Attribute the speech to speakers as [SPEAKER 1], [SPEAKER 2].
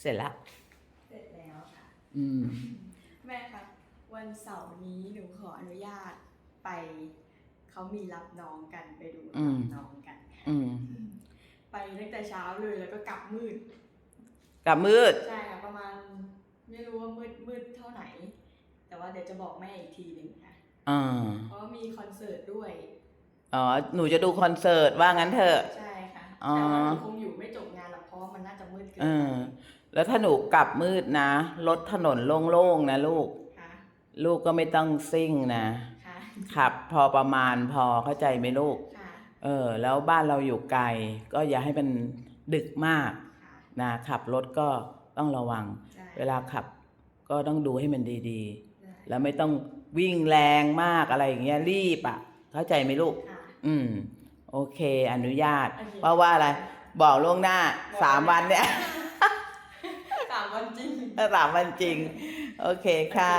[SPEAKER 1] เสร็จละ
[SPEAKER 2] เสร็จแล้วค่ะ
[SPEAKER 1] แม่
[SPEAKER 2] ครับวันเสาร์นี้หนูขออนุญาตไปเขามีรับน้องกันไปดูรับน้องกันไปตั้งแต่เช้าเลยแล้วก็กลับมืดใช่ค่ะประมาณไม่รู้ว่ามืดเท่าไหร่แต่ว่าเดี๋ยวจะบอกแม่อีกทีหนึ่งค่ะเพราะมีคอนเสิร์ตด้วย
[SPEAKER 1] หนูจะดูคอนเสิร์ตว่างั้นเถอะ
[SPEAKER 2] ใช่ค่ะแต่ว่าหนูคงอยู่ไม่จบงานหรอกเพราะมันน่าจะมืดเกิน
[SPEAKER 1] แล้วถ้าหนูกลับมืดนะรถถนนโล่งๆนะลูกก็ไม่ต้องซิ่งนะขับพอประมาณพอเข้าใจไหมลูกแล้วบ้านเราอยู่ไกลก็อย่าให้มันดึกมากนะขับรถก็ต้องระวังเวลาขับก็ต้องดูให้มันดีๆแล้วไม่ต้องวิ่งแรงมากอะไรอย่างเงี้ยรีบอ่ะเข้าใจไหมลูกโอเคอนุญาตเพราะว่าอะไรบอกล่วงหน้า3 วันเนี่ย
[SPEAKER 2] 3 วันจริง
[SPEAKER 1] 3 วันจริงโอเคค่ะ